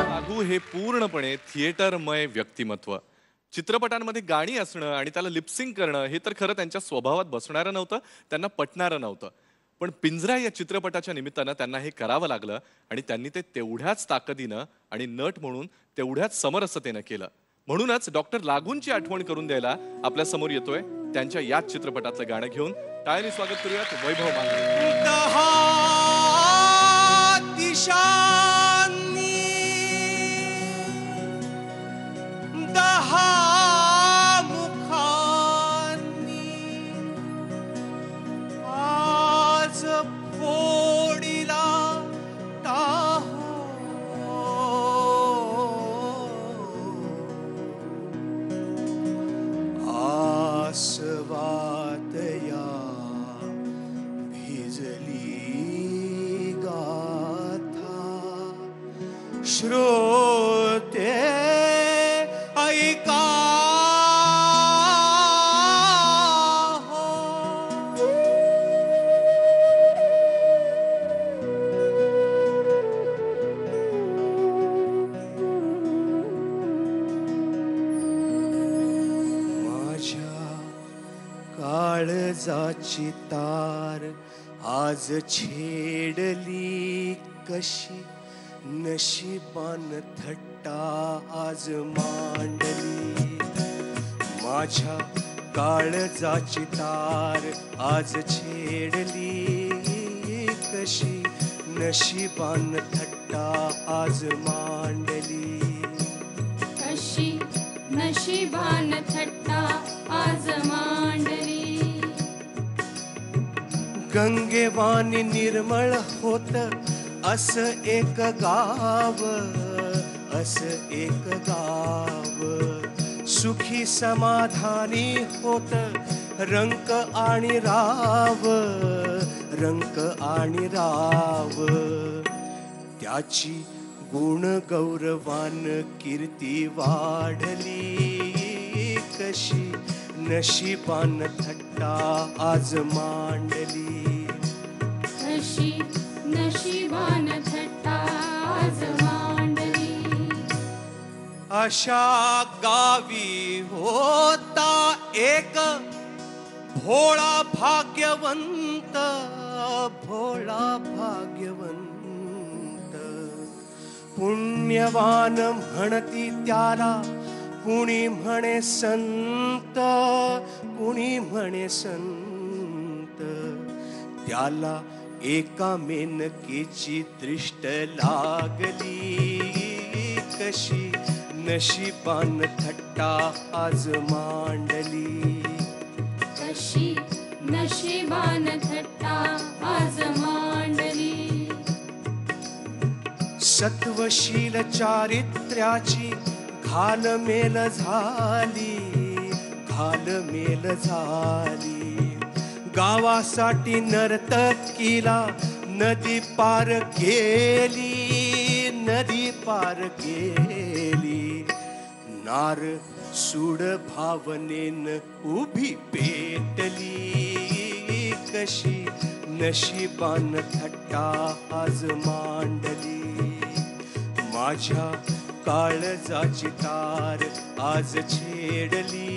लागू हे पूर्णपणे थिएटरमय व्यक्तिमत्व. चित्रपटांमध्ये गाणी असणं आणि त्याला लिपसिंग करणं हे तर खरं त्यांच्या स्वभावात बसणारं नव्हतं, त्यांना पटणारं नव्हतं. पण पिंजरा या चित्रपटाच्या निमित्तानं त्यांना हे करावं लागलं आणि त्यांनी ते तेवढ्याच ताकदीनं आणि नट म्हणून तेवढ्याच समरसतेनं केलं. म्हणूनच डॉक्टर लागूंची आठवण करून द्यायला आपल्या समोर येतोय त्यांच्या याच चित्रपटातलं गाणं घेऊन. टाळ्यांनी स्वागत करूयात वैभव मांगले. दहा दिशांनी दहा मुखांनी आज फोडिला टाहो आसवात या भिजली गाथा श्रोते ऐका हो. माझ्या काळजाची तार आज छेडली कशी नशिबान थट्टा आज मांडली. माझ्या काळजाची तार आज छेडली कशी नशिबान थट्टा आज मांडली. कशी नशिबान थट्टा आज मांडली. गंगेवानी निर्मळ होत असं एक गाव, असं एक गाव सुखी समाधानी होत रंक आणि राव, रंक आणि राव. त्याची गुण गौरवान कीर्ती वाढली कशी नशिबान थट्टा आज मांडली. कशी नशिबान थट्टा आज मांडली. अशा गावी होता एक भोळा भाग्यवंत, भोळा भाग्यवंत. पुण्यवान म्हणती त्याला कुणी म्हणे संत, कुणी म्हणे संत. त्याला एका मेनकेची दृष्ट लागली कशी नशिबान थट्टा आज मांडली. कशी नशिबान थट्टा आज मांडली. सत्वशील चारित्र्याची घालमेल झाली, घालमेल झाली. गावासाठी नर्तकीला नदी पार केली, नदी पार केली. नार सूड भावनेन उभी पेटली कशी नशिबान थट्टा आज मांडली. माझ्या काळजाची तार आज छेडली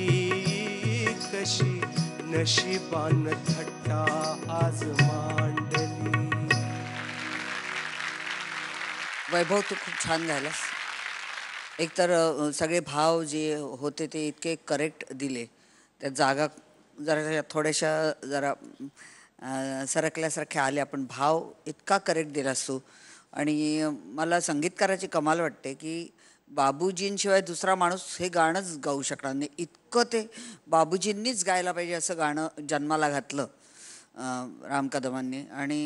कशी नशिबान थट्टा आज मांडली. वैभव, तू खूप छान गायलास. एकतर सगळे भाव जे होते ते इतके करेक्ट दिले. त्या जागा जरा थोड्याशा जरा सरकल्यासारख्या आल्या, पण भाव इतका करेक्ट दिलास तू. आणि मला संगीतकाराची कमाल वाटते की बाबूजींशिवाय दुसरा माणूस हे गाणंच गाऊ शकणार नाही. इतकं ते बाबूजींनीच गायला पाहिजे असं गाणं जन्माला घातलं राम कदमांनी. आणि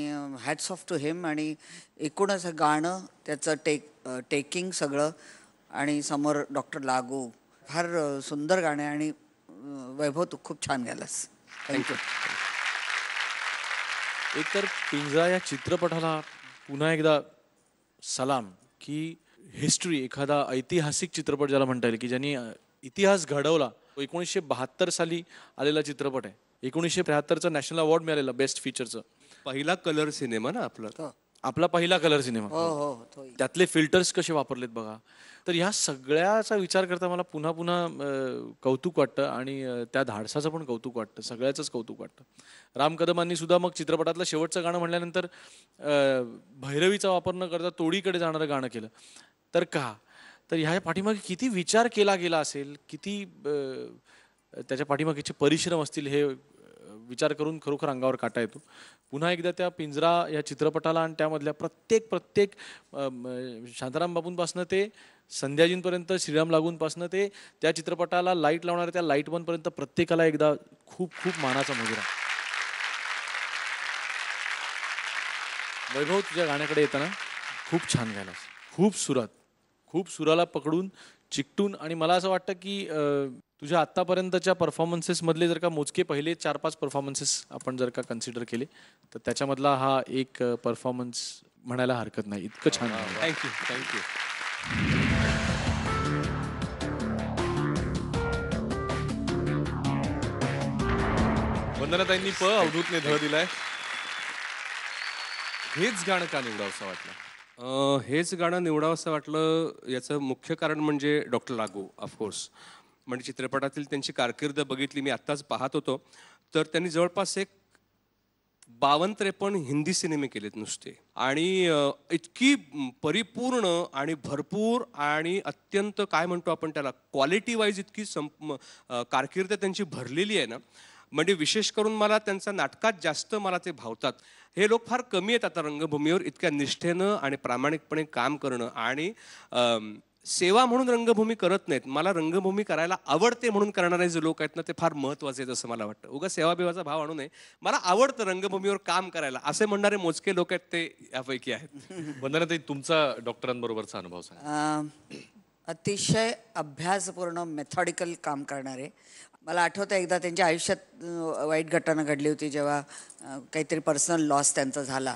हॅट्स ऑफ टू हिम. आणि एकूणच हे गाणं त्याचं टेकिंग सगळं आणि समोर डॉक्टर लागू, फार सुंदर गाणं आहे. आणि वैभव, तू खूप छान गायलास. थँक्यू. एकतर पिंजरा या चित्रपटाला पुन्हा एकदा सलाम की हिस्ट्री, एखादा ऐतिहासिक चित्रपट ज्याला म्हणता येईल की ज्यांनी इतिहास घडवला. 1972 साली आलेला चित्रपट आहे. 1973चा नॅशनल अवॉर्ड मिळालेला बेस्ट फीचरचं. पहिला कलर सिनेमा ना आपला. आपला पहिला कलर सिनेमा. हो हो तो त्यातले फिल्टर्स कसे वापरलेत बघा. तर ह्या सगळ्याचा विचार करता मला पुन्हा पुन्हा कौतुक वाटतं आणि त्या धाडसाचं पण कौतुक वाटतं, सगळ्याचंच कौतुक वाटतं. राम कदमांनी सुद्धा मग चित्रपटातलं शेवटचं गाणं म्हणल्यानंतर भैरवीचा वापर न करता तोडीकडे जाणारं गाणं केलं. तर का? तर ह्या पाठीमागे किती विचार केला गेला असेल, किती त्याच्या पाठीमागेचे परिश्रम असतील हे विचार करून खरोखर अंगावर काटा येतो. पुन्हा एकदा त्या पिंजरा या चित्रपटाला आणि त्यामधल्या प्रत्येक शांताराम बापूंपासनं ते संध्याजींपर्यंत, श्रीराम लागूंपासनं ते त्या चित्रपटाला लाईट लावणाऱ्या त्या लाईटमनपर्यंत प्रत्येकाला एकदा खूप खूप मानाचा मुजरा. वैभव, तुझ्या गाण्याकडे येताना खूप छान गायलास, खूप सुराला पकडून चिकटून. आणि मला असं वाटतं की तुझ्या आत्तापर्यंतच्या परफॉर्मन्सेस मधले जर का मोजके पहिले 4-5 परफॉर्मन्सेस आपण जर का कन्सिडर केले तर त्याच्यामधला हा एक परफॉर्मन्स म्हणायला हरकत नाही. इतकं छान. थँक्यू. वंदनाताईंनी अवधूतने ध दिलाय. हेच गाणं का निवडावंसं वाटलं? हेच गाणं निवडावंसं वाटलं याचं मुख्य कारण म्हणजे डॉक्टर लागू ऑफकोर्स. म्हणजे चित्रपटातील त्यांची कारकीर्द बघितली, मी आत्ताच पाहत होतो, तर त्यांनी जवळपास एक 52-53 हिंदी सिनेमे केलेत नुसते. आणि इतकी परिपूर्ण आणि भरपूर आणि अत्यंत काय म्हणतो आपण त्याला क्वालिटी वाईज इतकी कारकीर्द त्यांची भरलेली आहे ना. म्हणजे विशेष करून मला त्यांचा नाटकात जास्त मला ते भावतात. हे लोक फार कमी आहेत आता रंगभूमीवर इतक्या निष्ठेनं आणि प्रामाणिकपणे काम करणं. आणि सेवा म्हणून रंगभूमी करत नाहीत, मला रंगभूमी करायला आवडते म्हणून करणारे जे लोक आहेत ना ते फार महत्वाचे आहेत असं मला वाटतं. उगा सेवाबिवाचा भाव आणू नये, मला आवडतं रंगभूमीवर काम करायला असे म्हणणारे मोजके लोक आहेत ते यापैकी आहेत. वंदनाताई, तुमचा डॉक्टरांबरोबरचा अनुभव सांगा. अतिशय अभ्यासपूर्ण मेथॉडिकल काम करणारे. मला आठवतं एकदा त्यांच्या आयुष्यात वाईट घटना घडली होती जेव्हा काहीतरी पर्सनल लॉस त्यांचा झाला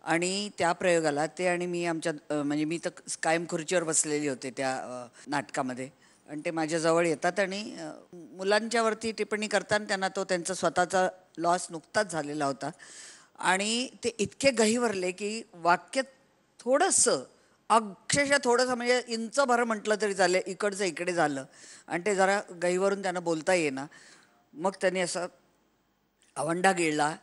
आणि त्या प्रयोगाला ते आणि मी आमच्या म्हणजे मी तर कायम खुर्चीवर बसलेली होते त्या नाटकामध्ये आणि ते माझ्याजवळ येतात आणि मुलांच्यावरती टिप्पणी करताना त्यांना तो त्यांचा स्वतःचा लॉस नुकताच झालेला होता आणि ते इतके गहिवरले की वाक्य थोडंसं अक्षरशः थोडंसं म्हणजे इंचभर म्हटलं तरी झालं इकडचं इकडे झालं आणि ते जरा गहीवरून त्यांना बोलता येईना. मग त्यांनी असं आवंडा गिळला,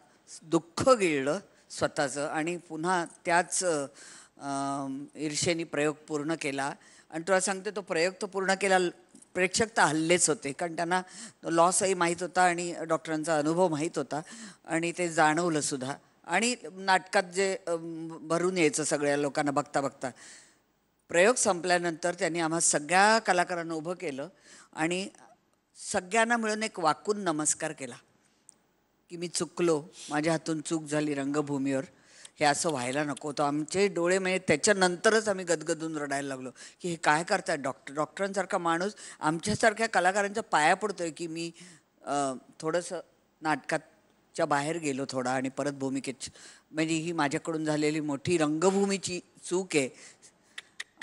दुःख गिळलं स्वतःचं आणि पुन्हा त्याच ईर्षेने प्रयोग पूर्ण केला. आणि तुला सांगते तो प्रयोग तो पूर्ण केला, प्रेक्षक तर हल्लेच होते कारण त्यांना लॉसही माहीत होता आणि डॉक्टरांचा अनुभव माहीत होता आणि ते जाणवलं सुद्धा. आणि नाटकात जे भरून यायचं सगळ्या लोकांना बघता बघता प्रयोग संपल्यानंतर त्यांनी आम्हा सगळ्या कलाकारांना उभं केलं आणि सगळ्यांना मिळून एक वाकून नमस्कार केला की मी चुकलो, माझ्या हातून चूक झाली रंगभूमीवर, हे असं व्हायला नको. तर आमचे डोळे म्हणजे त्याच्यानंतरच आम्ही गदगदून रडायला लागलो की हे काय करतात डॉक्टरांसारखा माणूस आमच्यासारख्या कलाकारांच्या पाया पडतोय की मी थोडंसं नाटकाच्या बाहेर गेलो थोडा आणि परत भूमिकेत, म्हणजे ही माझ्याकडून झालेली मोठी रंगभूमीची चूक आहे.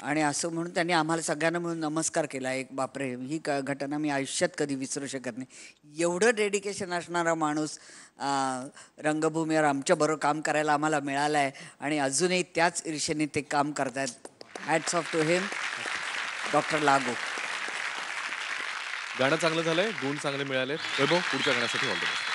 आणि असं म्हणून त्यांनी आम्हाला सगळ्यांना मिळून नमस्कार केला. एक बापरे, ही घटना मी आयुष्यात कधी विसरू शकत नाही. एवढं डेडिकेशन असणारा माणूस रंगभूमीवर आमच्याबरोबर काम करायला आम्हाला मिळाला आहे आणि अजूनही त्याच ईर्षेने ते काम करतायत. Hats off to him, doctor लागू. गाणं चांगलं झालंय, गुण चांगले मिळाले. वैभव, पुढच्या गाण्यासाठी ऑल द बेस्ट.